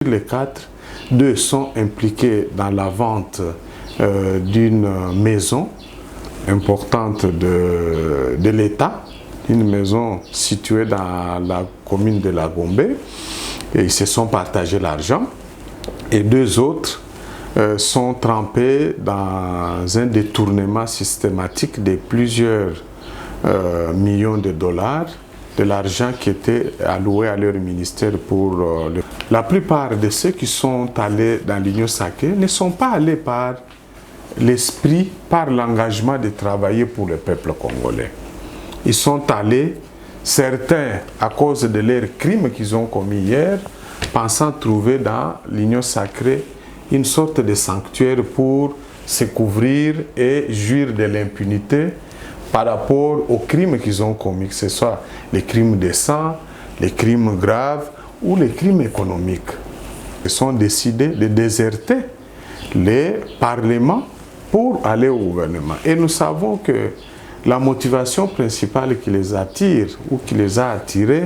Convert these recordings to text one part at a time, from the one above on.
les 4, 2 sont impliqués dans la vente d'une maison importante de l'État, une maison située dans la commune de La Gombe, et ils se sont partagés l'argent. Et 2 autres sont trempés dans un détournement systématique de plusieurs millions de dollars de l'argent qui était alloué à leur ministère pour La plupart de ceux qui sont allés dans l'Union sacrée ne sont pas allés par l'esprit, par l'engagement de travailler pour le peuple congolais. Ils sont allés, certains à cause de leurs crimes qu'ils ont commis hier, pensant trouver dans l'Union sacrée une sorte de sanctuaire pour se couvrir et jouir de l'impunité par rapport aux crimes qu'ils ont commis, que ce soit les crimes de sang, les crimes graves ou les crimes économiques. Ils sont décidés de déserter les parlements pour aller au gouvernement. Et nous savons que la motivation principale qui les attire ou qui les a attirés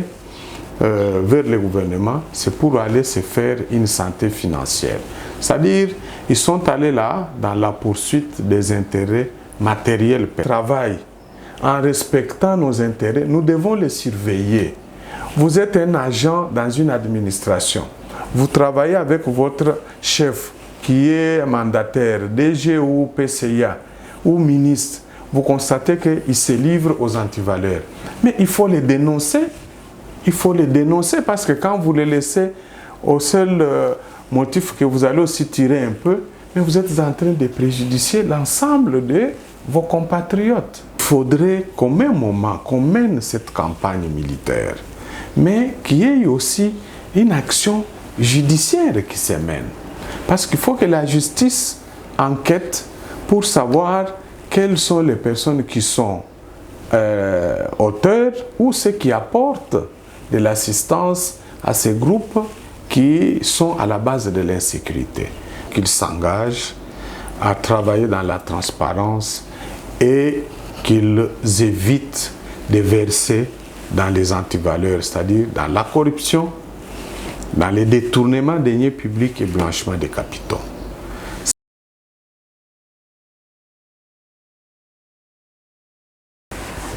vers le gouvernement, c'est pour aller se faire une santé financière. C'est-à-dire, ils sont allés là dans la poursuite des intérêts matériels. Travail en respectant nos intérêts, nous devons les surveiller. Vous êtes un agent dans une administration. Vous travaillez avec votre chef qui est mandataire, DG ou PCA ou ministre. Vous constatez qu'il se livre aux antivaleurs. Mais il faut les dénoncer. Il faut les dénoncer parce que quand vous les laissez au seul motif que vous allez aussi tirer un peu, mais vous êtes en train de préjudicer l'ensemble de vos compatriotes. Il faudrait qu'au même moment qu'on mène cette campagne militaire, mais qu'il y ait aussi une action judiciaire qui se mène. Parce qu'il faut que la justice enquête pour savoir quelles sont les personnes qui sont auteurs ou ceux qui apportent de l'assistance à ces groupes qui sont à la base de l'insécurité. Qu'ils s'engagent à travailler dans la transparence et qu'ils évitent de verser dans les antivaleurs, c'est-à-dire dans la corruption, dans les détournements des deniers publics et blanchiment des capitaux.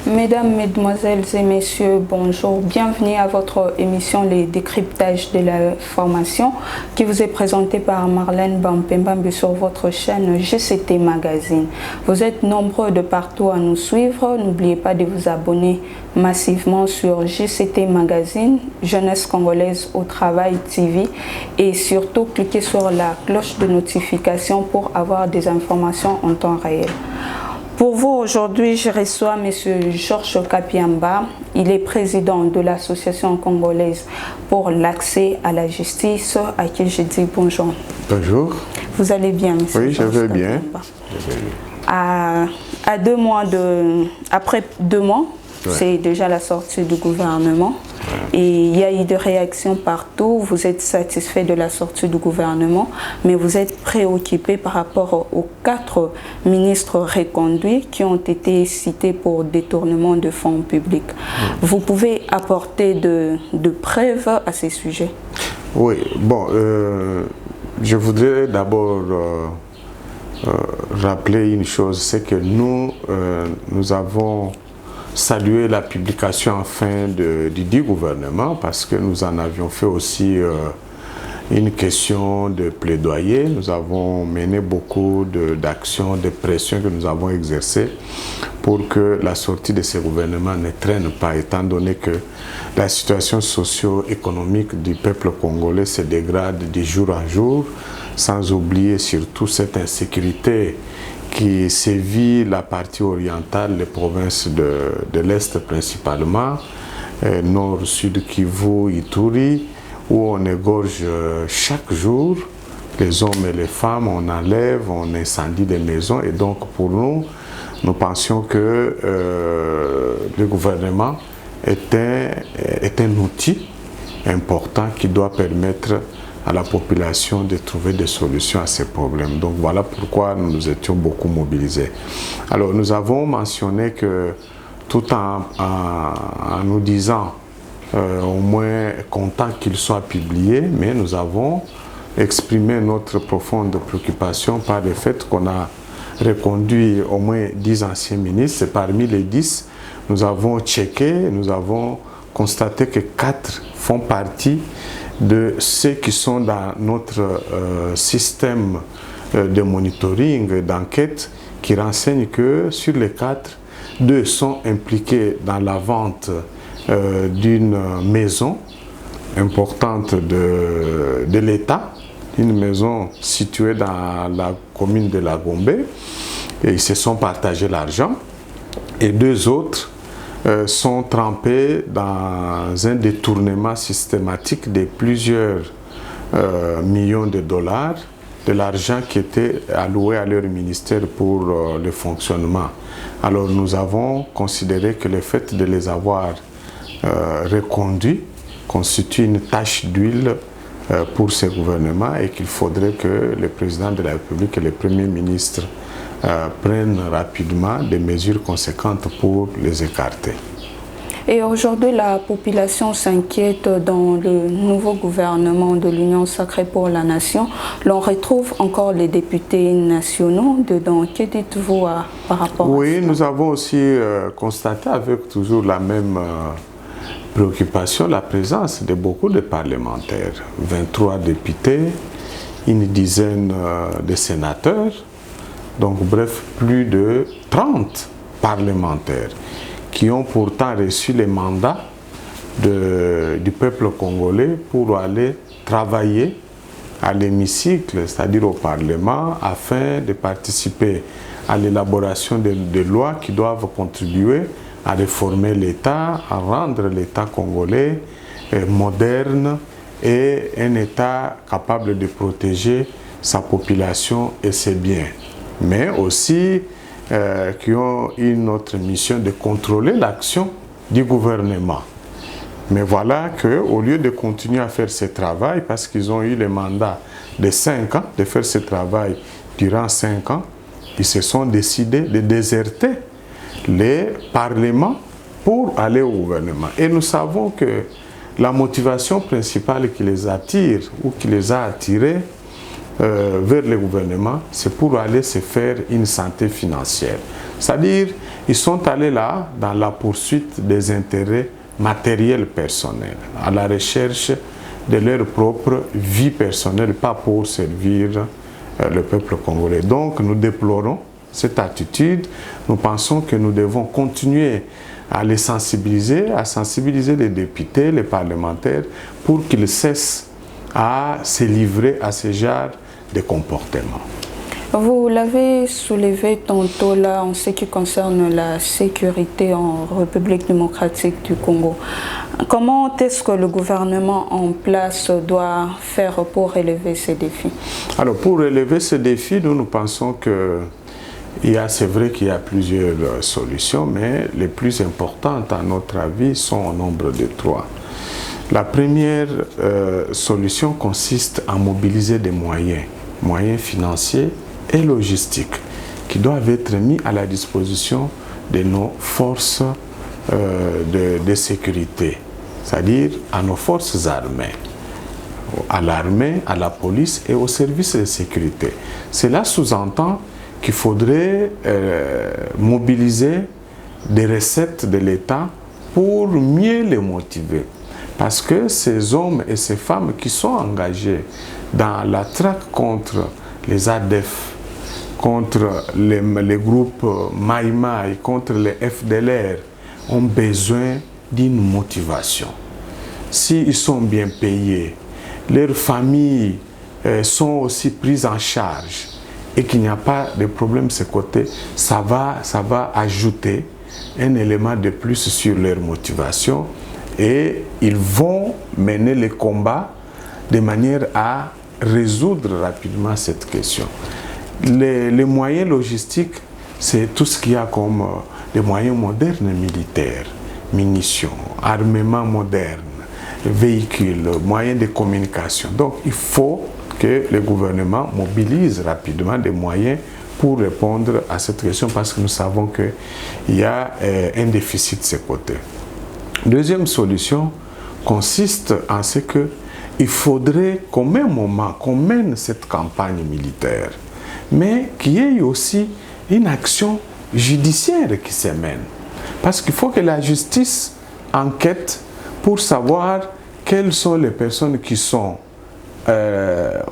Mesdames, Mesdemoiselles et Messieurs, bonjour. Bienvenue à votre émission Les décryptages de l'information qui vous est présentée par Marlène Bampembambi sur votre chaîne GCT Magazine. Vous êtes nombreux de partout à nous suivre. N'oubliez pas de vous abonner massivement sur GCT Magazine, Jeunesse Congolaise au Travail TV et surtout cliquez sur la cloche de notification pour avoir des informations en temps réel. Pour vous, aujourd'hui, je reçois M. Georges Kapiamba. Il est président de l'Association congolaise pour l'accès à la justice, à qui je dis bonjour. Bonjour. Vous allez bien, M. Oui, je vais bien. Après 2 mois, ouais. C'est déjà la sortie du gouvernement. Ouais. Et il y a eu des réactions partout. Vous êtes satisfait de la sortie du gouvernement, mais vous êtes préoccupé par rapport aux 4 ministres reconduits qui ont été cités pour détournement de fonds publics. Ouais. Vous pouvez apporter de preuves à ces sujets? Oui, bon, je voudrais d'abord rappeler une chose, c'est que nous avons salué la publication enfin du dit gouvernement parce que nous en avions fait aussi une question de plaidoyer. Nous avons mené beaucoup d'actions, de pressions que nous avons exercées pour que la sortie de ce gouvernement ne traîne pas, étant donné que la situation socio-économique du peuple congolais se dégrade de jour en jour, sans oublier surtout cette insécurité qui sévit la partie orientale, les provinces de l'Est principalement, nord, sud, Kivu, Ituri, où on égorge chaque jour les hommes et les femmes, on enlève, on incendie des maisons. Et donc pour nous, nous pensions que le gouvernement est un outil important qui doit permettre à la population de trouver des solutions à ces problèmes. Donc voilà pourquoi nous nous étions beaucoup mobilisés. Alors nous avons mentionné que tout en nous disant au moins contents qu'ils soient publiés, mais nous avons exprimé notre profonde préoccupation par le fait qu'on a reconduit au moins 10 anciens ministres. Et parmi les 10, nous avons checké, nous avons constaté que 4 font partie de ceux qui sont dans notre système de monitoring, d'enquête, qui renseigne que sur les 4, 2 sont impliqués dans la vente d'une maison importante de l'État, une maison située dans la commune de La Gombe, et ils se sont partagés l'argent, et 2 autres sont trempés dans un détournement systématique de plusieurs millions de dollars de l'argent qui était alloué à leur ministère pour le fonctionnement. Alors nous avons considéré que le fait de les avoir reconduits constitue une tache d'huile pour ce gouvernement et qu'il faudrait que le président de la République et le Premier ministre prennent rapidement des mesures conséquentes pour les écarter. Et aujourd'hui, la population s'inquiète dans le nouveau gouvernement de l'Union sacrée pour la nation. L'on retrouve encore les députés nationaux dedans. Que dites-vous par rapport à ça? Oui, nous avons aussi constaté avec toujours la même préoccupation la présence de beaucoup de parlementaires. 23 députés, une dizaine de sénateurs, donc bref, plus de 30 parlementaires qui ont pourtant reçu les mandats du peuple congolais pour aller travailler à l'hémicycle, c'est-à-dire au Parlement, afin de participer à l'élaboration de lois qui doivent contribuer à réformer l'État, à rendre l'État congolais moderne et un État capable de protéger sa population et ses biens, mais aussi qui ont une autre mission de contrôler l'action du gouvernement. Mais voilà qu'au lieu de continuer à faire ce travail, parce qu'ils ont eu le mandat de 5 ans, de faire ce travail durant 5 ans, ils se sont décidés de déserter les parlements pour aller au gouvernement. Et nous savons que la motivation principale qui les attire ou qui les a attirés vers le gouvernement, c'est pour aller se faire une santé financière. C'est-à-dire, ils sont allés là dans la poursuite des intérêts matériels personnels, à la recherche de leur propre vie personnelle, pas pour servir le peuple congolais. Donc, nous déplorons cette attitude. Nous pensons que nous devons continuer à les sensibiliser, à sensibiliser les députés, les parlementaires, pour qu'ils cessent à se livrer à ce genre de comportement. Vous l'avez soulevé tantôt là en ce qui concerne la sécurité en République démocratique du Congo. Comment est-ce que le gouvernement en place doit faire pour relever ces défis? Alors pour relever ces défis, nous pensons que c'est vrai qu'il y a plusieurs solutions, mais les plus importantes à notre avis sont au nombre de 3. La première solution consiste à mobiliser des moyens financiers et logistiques qui doivent être mis à la disposition de nos forces de sécurité, c'est-à-dire à nos forces armées, à l'armée, à la police et aux services de sécurité. Cela sous-entend qu'il faudrait mobiliser des recettes de l'État pour mieux les motiver. Parce que ces hommes et ces femmes qui sont engagés dans la traque contre les ADF, contre les groupes Maïmaï, contre les FDLR, ont besoin d'une motivation. S'ils sont bien payés, leurs familles sont aussi prises en charge et qu'il n'y a pas de problème de ce côté, ça va ajouter un élément de plus sur leur motivation et ils vont mener les combats de manière à résoudre rapidement cette question. Les moyens logistiques, c'est tout ce qu'il y a comme des moyens modernes militaires, munitions, armements modernes, véhicules, moyens de communication. Donc il faut que le gouvernement mobilise rapidement des moyens pour répondre à cette question parce que nous savons qu'il y a un déficit de ce côté. Deuxième solution consiste en ce que il faudrait qu'au même moment qu'on mène cette campagne militaire, mais qu'il y ait aussi une action judiciaire qui se mène. Parce qu'il faut que la justice enquête pour savoir quelles sont les personnes qui sont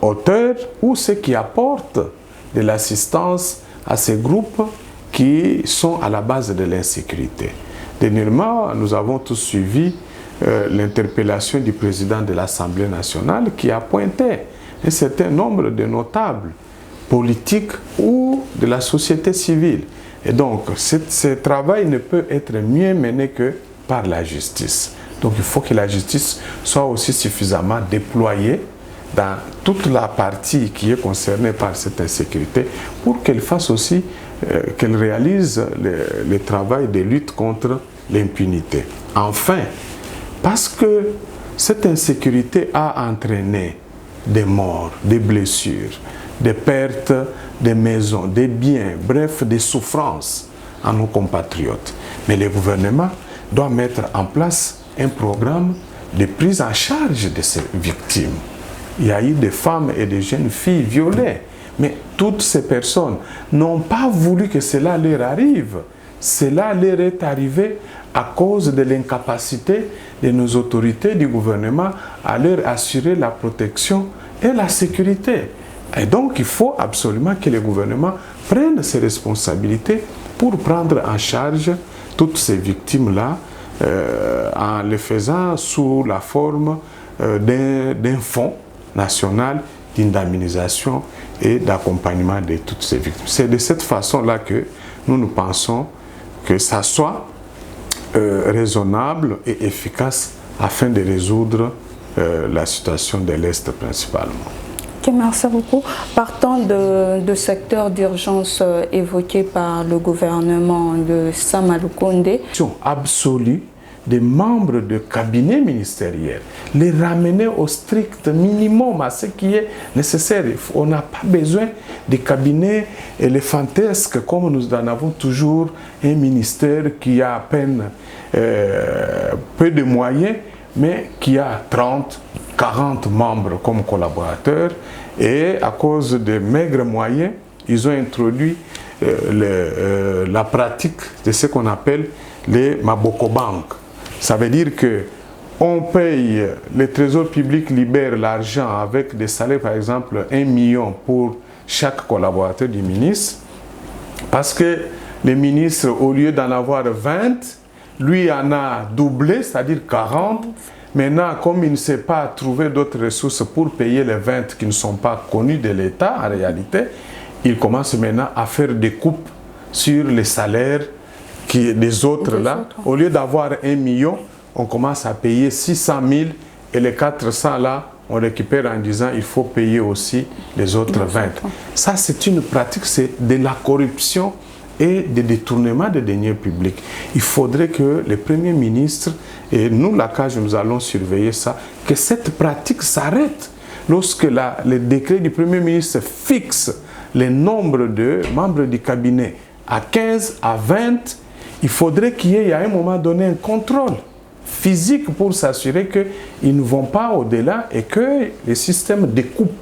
auteurs ou ceux qui apportent de l'assistance à ces groupes qui sont à la base de l'insécurité. Dernièrement, nous avons tous suivi l'interpellation du président de l'Assemblée nationale qui a pointé un certain nombre de notables politiques ou de la société civile. Et donc, ce travail ne peut être mieux mené que par la justice. Donc, il faut que la justice soit aussi suffisamment déployée dans toute la partie qui est concernée par cette insécurité pour qu'elle fasse aussi, qu'elle réalise le travail de lutte contre l'impunité. Enfin, parce que cette insécurité a entraîné des morts, des blessures, des pertes de maisons, des biens, bref, des souffrances à nos compatriotes. Mais le gouvernement doit mettre en place un programme de prise en charge de ces victimes. Il y a eu des femmes et des jeunes filles violées, mais toutes ces personnes n'ont pas voulu que cela leur arrive. Cela leur est arrivé à cause de l'incapacité de nos autorités du gouvernement à leur assurer la protection et la sécurité. Et donc, il faut absolument que le gouvernement prenne ses responsabilités pour prendre en charge toutes ces victimes-là en les faisant sous la forme d'un fonds national d'indemnisation et d'accompagnement de toutes ces victimes. C'est de cette façon-là que nous pensons que ça soit raisonnable et efficace afin de résoudre la situation de l'Est principalement. Ok, merci beaucoup. Partant de secteur d'urgence évoqué par le gouvernement de Sama Lukonde, absolue des membres de cabinet ministériel, les ramener au strict minimum, à ce qui est nécessaire. On n'a pas besoin de cabinets éléphantesques comme nous en avons toujours un ministère qui a à peine peu de moyens, mais qui a 30, 40 membres comme collaborateurs, et à cause des maigres moyens, ils ont introduit la pratique de ce qu'on appelle les Maboko Bank. Ça veut dire que on paye, le trésor public libère l'argent avec des salaires, par exemple 1 million pour chaque collaborateur du ministre, parce que le ministre, au lieu d'en avoir 20, lui en a doublé, c'est-à-dire 40. Maintenant, comme il ne sait pas trouver d'autres ressources pour payer les 20 qui ne sont pas connus de l'État en réalité, il commence maintenant à faire des coupes sur les salaires des autres là. Au lieu d'avoir 1 million, on commence à payer 600 000 et les 400 là, on récupère en disant il faut payer aussi les autres 20. Ça, c'est une pratique, c'est de la corruption et des détournements des deniers publics. Il faudrait que le Premier ministre, et nous, la CAJ, nous allons surveiller ça, que cette pratique s'arrête. Lorsque le décret du Premier ministre fixe le nombre de membres du cabinet à 15, à 20, il faudrait qu'il y ait à un moment donné un contrôle physique pour s'assurer qu'ils ne vont pas au-delà et que le système de coupe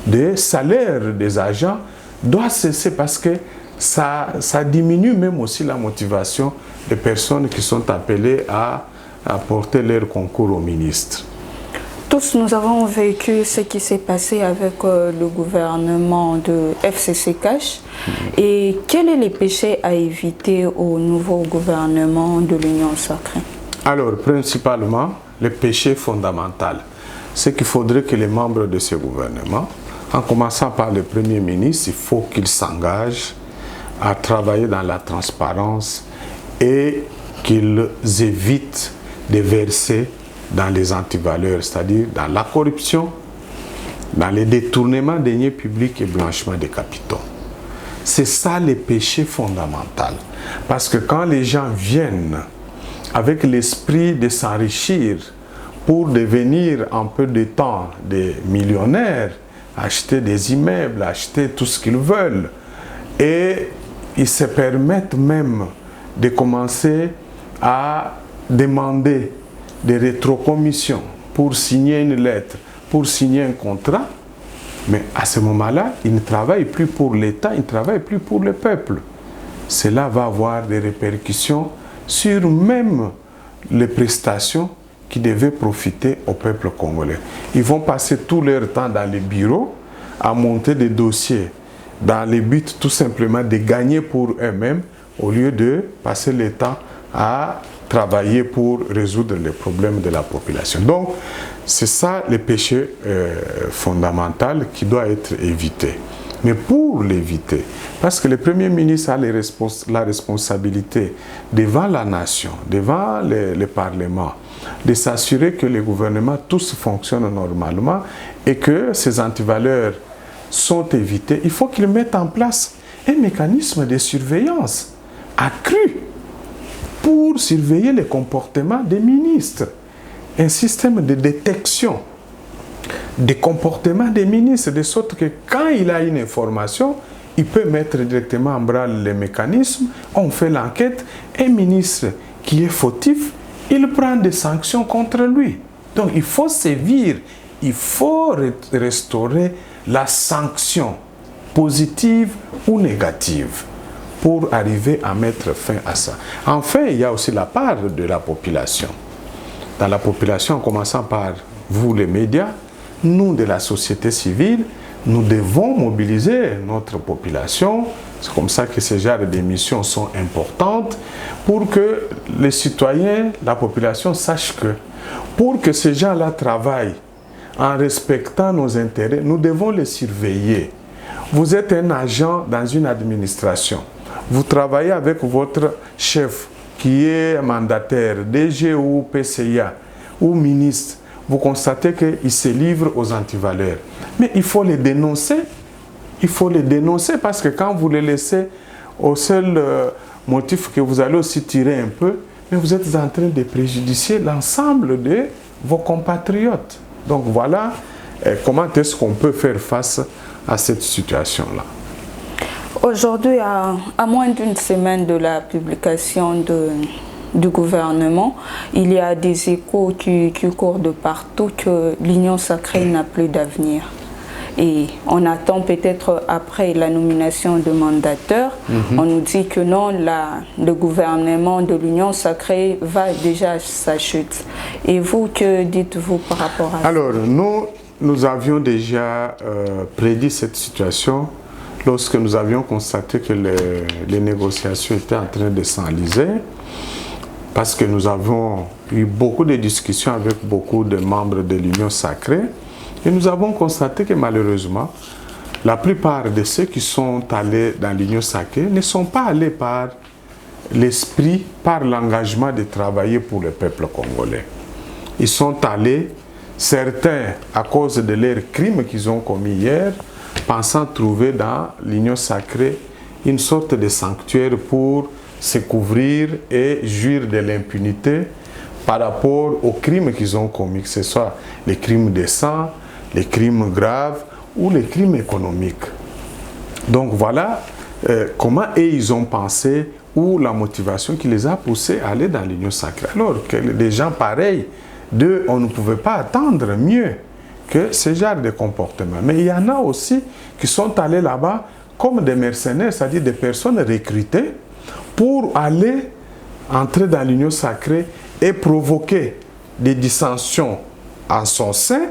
des salaires des agents doit cesser, parce que ça diminue même aussi la motivation des personnes qui sont appelées à apporter leur concours au ministre. Tous nous avons vécu ce qui s'est passé avec le gouvernement de FCC Cash. Et quels sont les péchés à éviter au nouveau gouvernement de l'Union sacrée? Alors, principalement, le péché fondamental, c'est qu'il faudrait que les membres de ce gouvernement, en commençant par le Premier ministre, il faut qu'ils s'engagent à travailler dans la transparence et qu'ils évitent de verser dans les antivaleurs, c'est-à-dire dans la corruption, dans les détournements de deniers publics et blanchiment des capitaux. C'est ça le péché fondamental. Parce que quand les gens viennent avec l'esprit de s'enrichir pour devenir en peu de temps des millionnaires, acheter des immeubles, acheter tout ce qu'ils veulent, et ils se permettent même de commencer à demander des rétrocommissions, pour signer une lettre, pour signer un contrat, mais à ce moment-là, ils ne travaillent plus pour l'État, ils ne travaillent plus pour le peuple. Cela va avoir des répercussions sur même les prestations qui devaient profiter au peuple congolais. Ils vont passer tout leur temps dans les bureaux à monter des dossiers dans le but tout simplement de gagner pour eux-mêmes au lieu de passer le temps à travailler pour résoudre les problèmes de la population. Donc, c'est ça le péché fondamental qui doit être évité. Mais pour l'éviter, parce que le Premier ministre a la responsabilité devant la nation, devant le Parlement, de s'assurer que les gouvernements tous fonctionnent normalement et que ces antivaleurs sont évités, il faut qu'ils mettent en place un mécanisme de surveillance accru pour surveiller les comportements des ministres, un système de détection des comportements des ministres, de sorte que quand il a une information, il peut mettre directement en branle les mécanismes, on fait l'enquête, un ministre qui est fautif, il prend des sanctions contre lui. Donc il faut sévir, il faut restaurer la sanction positive ou négative pour arriver à mettre fin à ça. Enfin, il y a aussi la part de la population. Dans la population, en commençant par vous les médias, nous de la société civile, nous devons mobiliser notre population. C'est comme ça que ces genres d'émissions sont importantes pour que les citoyens, la population sachent que pour que ces gens-là travaillent en respectant nos intérêts, nous devons les surveiller. Vous êtes un agent dans une administration. Vous travaillez avec votre chef qui est mandataire, DG ou PCA ou ministre. Vous constatez qu'il se livre aux antivaleurs. Mais il faut les dénoncer. Il faut les dénoncer parce que quand vous les laissez au seul motif que vous allez aussi tirer un peu, mais vous êtes en train de préjudicer l'ensemble de vos compatriotes. Donc voilà comment est-ce qu'on peut faire face à cette situation-là. Aujourd'hui, à moins d'une semaine de la publication du gouvernement, il y a des échos qui courent de partout que l'Union sacrée n'a plus d'avenir. Et on attend peut-être après la nomination de mandateur, on nous dit que non, le gouvernement de l'Union sacrée va déjà à sa chute. Et vous, que dites-vous par rapport à ça? Alors, nous avions déjà prédit cette situation lorsque nous avions constaté que les négociations étaient en train de s'enliser, parce que nous avons eu beaucoup de discussions avec beaucoup de membres de l'Union sacrée, et nous avons constaté que malheureusement, la plupart de ceux qui sont allés dans l'Union sacrée ne sont pas allés par l'esprit, par l'engagement de travailler pour le peuple congolais. Ils sont allés, certains à cause de leurs crimes qu'ils ont commis hier, pensant trouver dans l'Union sacrée une sorte de sanctuaire pour se couvrir et jouir de l'impunité par rapport aux crimes qu'ils ont commis, que ce soit les crimes de sang, les crimes graves ou les crimes économiques. Donc voilà comment ils ont pensé ou la motivation qui les a poussés à aller dans l'Union sacrée. Alors que des gens pareils, on ne pouvait pas attendre mieux que ce genre de comportement. Mais il y en a aussi qui sont allés là-bas comme des mercenaires, c'est-à-dire des personnes recrutées pour aller entrer dans l'Union sacrée et provoquer des dissensions en son sein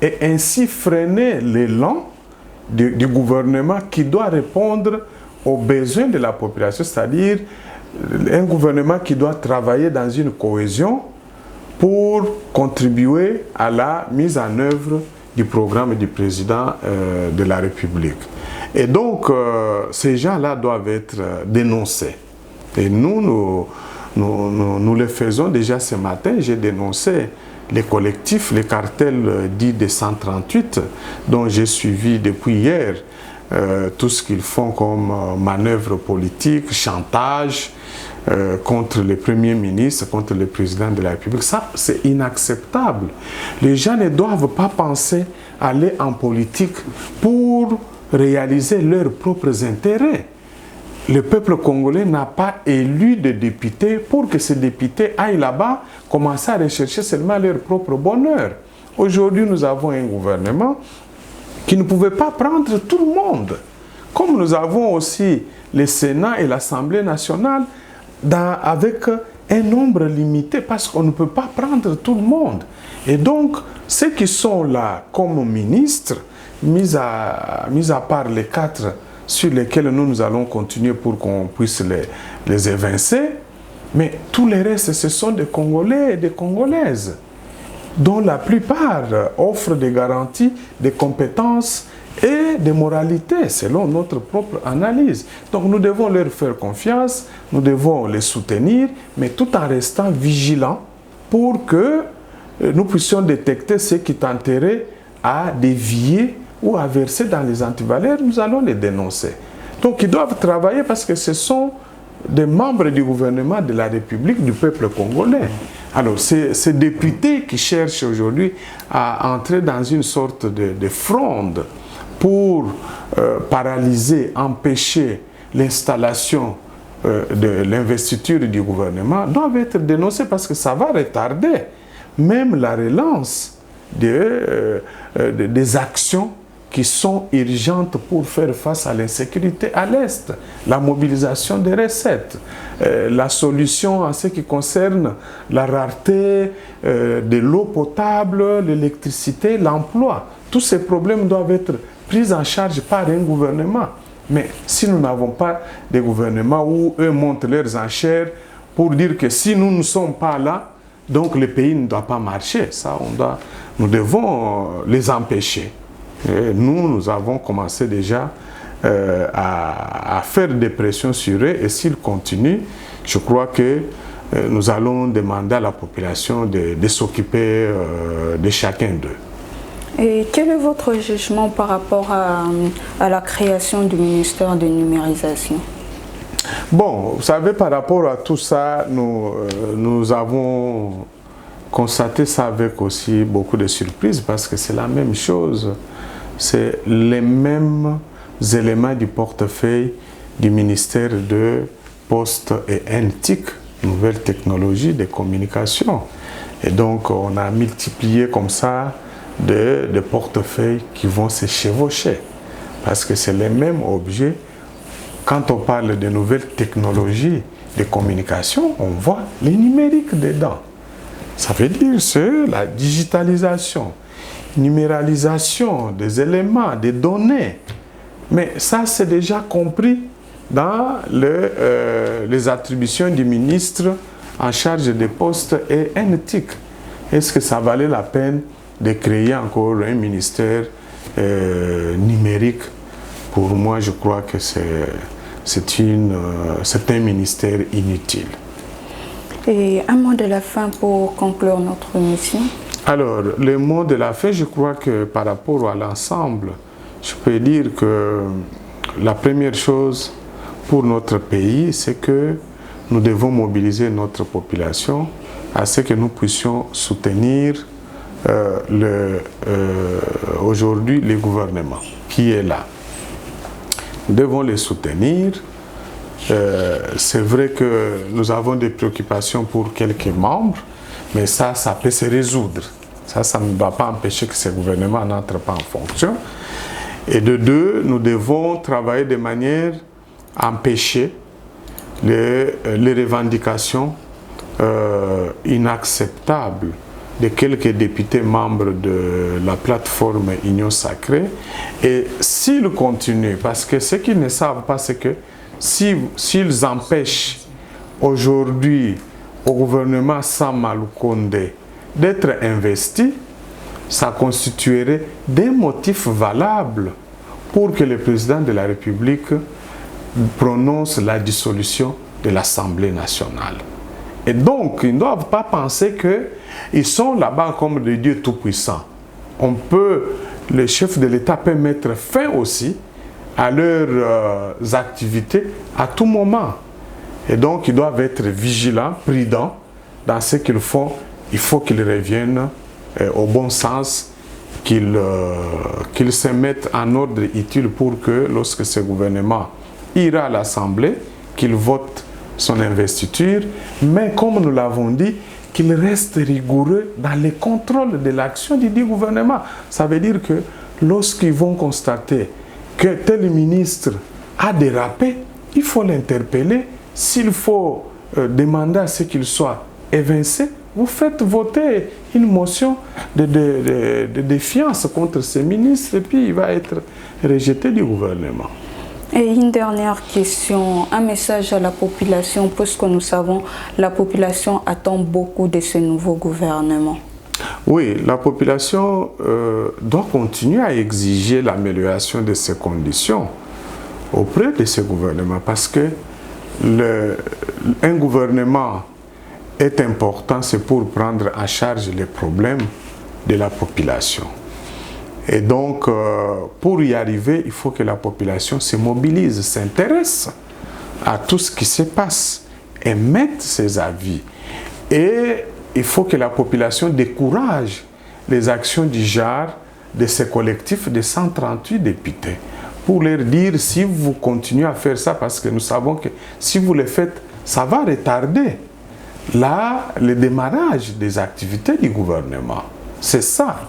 et ainsi freiner l'élan du gouvernement qui doit répondre aux besoins de la population, c'est-à-dire un gouvernement qui doit travailler dans une cohésion pour contribuer à la mise en œuvre du programme du président de la République. Et donc, ces gens-là doivent être dénoncés. Et nous le faisons déjà ce matin. J'ai dénoncé les collectifs, les cartels dits des 138, dont j'ai suivi depuis hier tout ce qu'ils font comme manœuvre politique, chantage contre le Premier ministre, contre le président de la République. Ça, c'est inacceptable. Les gens ne doivent pas penser aller en politique pour réaliser leurs propres intérêts. le peuple congolais n'a pas élu de députés pour que ces députés aillent là-bas commencer à rechercher seulement leur propre bonheur. Aujourd'hui, nous avons un gouvernement qui ne pouvait pas prendre tout le monde. Comme nous avons aussi le Sénat et l'Assemblée nationale avec un nombre limité parce qu'on ne peut pas prendre tout le monde. Et donc, ceux qui sont là comme ministres, mis à part les 4 sur lesquels nous allons continuer pour qu'on puisse les évincer, mais tous les restes, ce sont des Congolais et des Congolaises, dont la plupart offrent des garanties, des compétences et des moralités, selon notre propre analyse. Donc nous devons leur faire confiance, nous devons les soutenir, mais tout en restant vigilants pour que nous puissions détecter ceux qui tenteraient à dévier ou à verser dans les antivaleurs, nous allons les dénoncer. Donc ils doivent travailler parce que ce sont des membres du gouvernement de la République du peuple congolais. Alors, ces députés qui cherchent aujourd'hui à entrer dans une sorte de fronde pour paralyser, empêcher l'installation de l'investiture du gouvernement doivent être dénoncés parce que ça va retarder même la relance des actions qui sont urgentes pour faire face à l'insécurité à l'Est, la mobilisation des recettes, la solution en ce qui concerne la rareté de l'eau potable, l'électricité, l'emploi. Tous ces problèmes doivent être pris en charge par un gouvernement. Mais si nous n'avons pas de gouvernement où eux montent leurs enchères pour dire que si nous ne sommes pas là, donc le pays ne doit pas marcher, ça, nous devons les empêcher. Et nous avons commencé déjà à faire des pressions sur eux et s'ils continuent, je crois que nous allons demander à la population de s'occuper de chacun d'eux. Et quel est votre jugement par rapport à la création du ministère de numérisation? Bon, vous savez, par rapport à tout ça, nous avons constaté ça avec aussi beaucoup de surprises parce que c'est la même chose. C'est les mêmes éléments du portefeuille du ministère de Postes et NTIC, Nouvelles Technologies de Communication. Et donc, on a multiplié comme ça des portefeuilles qui vont se chevaucher. Parce que c'est les mêmes objets. Quand on parle de nouvelles technologies de communication, on voit les numériques dedans. Ça veut dire c'est la digitalisation, numéralisation des éléments, des données. Mais ça, c'est déjà compris dans les attributions du ministre en charge des postes et NTIC. Est-ce que ça valait la peine de créer encore un ministère numérique? Pour moi, je crois que c'est un ministère inutile. Et un mot de la fin pour conclure notre émission? Alors, le mot de la fin, je crois que par rapport à l'ensemble, je peux dire que la première chose pour notre pays, c'est que nous devons mobiliser notre population à ce que nous puissions soutenir aujourd'hui le gouvernement qui est là. Nous devons les soutenir. C'est vrai que nous avons des préoccupations pour quelques membres, mais ça peut se résoudre. Ça ne va pas empêcher que ce gouvernement n'entre pas en fonction. Et de deux, nous devons travailler de manière à empêcher les revendications inacceptables de quelques députés membres de la plateforme Union Sacrée. Et s'ils continuent, parce que ce qu'ils ne savent pas, c'est que s'ils empêchent aujourd'hui au gouvernement Sama Lukonde d'être investi, ça constituerait des motifs valables pour que le président de la République prononce la dissolution de l'Assemblée nationale. Et donc, ils ne doivent pas penser qu'ils sont là-bas comme des dieux tout-puissants. Le chef de l'État peut mettre fin aussi à leurs activités à tout moment. Et donc, ils doivent être vigilants, prudents dans ce qu'ils font. Il faut qu'ils reviennent au bon sens, qu'ils se mettent en ordre utile pour que lorsque ce gouvernement ira à l'Assemblée, qu'il vote son investiture, mais comme nous l'avons dit, qu'il reste rigoureux dans les contrôles de l'action du dit gouvernement. Ça veut dire que lorsqu'ils vont constater que tel ministre a dérapé, il faut l'interpeller. S'il faut demander à ce qu'il soit évincé, vous faites voter une motion de défiance contre ce ministre et puis il va être rejeté du gouvernement. Et une dernière question, un message à la population, puisque nous savons la population attend beaucoup de ce nouveau gouvernement. Oui, la population doit continuer à exiger l'amélioration de ces conditions auprès de ce gouvernement parce que un gouvernement est important, c'est pour prendre en charge les problèmes de la population. Et donc, pour y arriver, il faut que la population se mobilise, s'intéresse à tout ce qui se passe, émette ses avis. Et il faut que la population décourage les actions du genre de ces collectifs de 138 députés. Pour leur dire, si vous continuez à faire ça, parce que nous savons que si vous le faites, ça va retarder le démarrage des activités du gouvernement. C'est ça.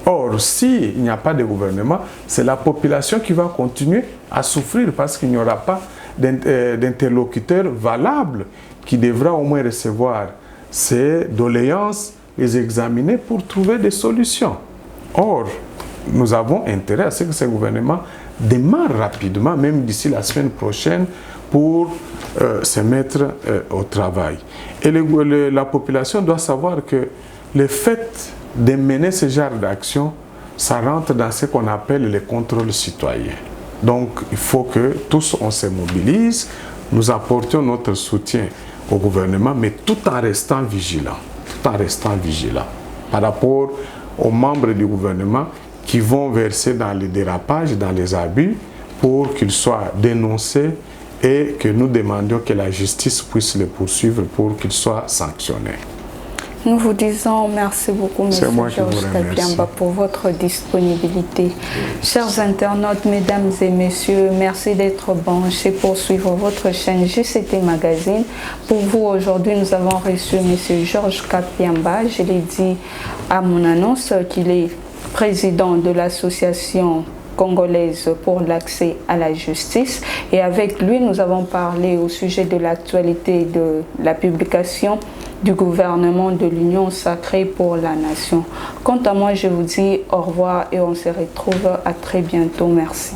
Or, s'il n'y a pas de gouvernement, c'est la population qui va continuer à souffrir parce qu'il n'y aura pas d'interlocuteur valable qui devra au moins recevoir ces doléances, les examiner pour trouver des solutions. Or, nous avons intérêt à ce que ce gouvernement démarre rapidement, même d'ici la semaine prochaine, pour se mettre au travail. Et la population doit savoir que le fait de mener ce genre d'action, ça rentre dans ce qu'on appelle le contrôle citoyen. Donc, il faut que tous on se mobilise, nous apportions notre soutien au gouvernement, mais tout en restant vigilants, par rapport aux membres du gouvernement qui vont verser dans les dérapages, dans les abus, pour qu'ils soient dénoncés et que nous demandions que la justice puisse les poursuivre pour qu'ils soient sanctionnés. Nous vous disons merci beaucoup, M. Georges Kapiamba, pour votre disponibilité. Chers internautes, mesdames et messieurs, merci d'être branchés pour suivre votre chaîne JCT Magazine. Pour vous, aujourd'hui, nous avons reçu M. Georges Kapiamba. Je l'ai dit à mon annonce qu'il est président de l'association congolaise pour l'accès à la justice, et avec lui nous avons parlé au sujet de l'actualité de la publication du gouvernement de l'Union sacrée pour la nation. Quant à moi, je vous dis au revoir et on se retrouve à très bientôt. Merci.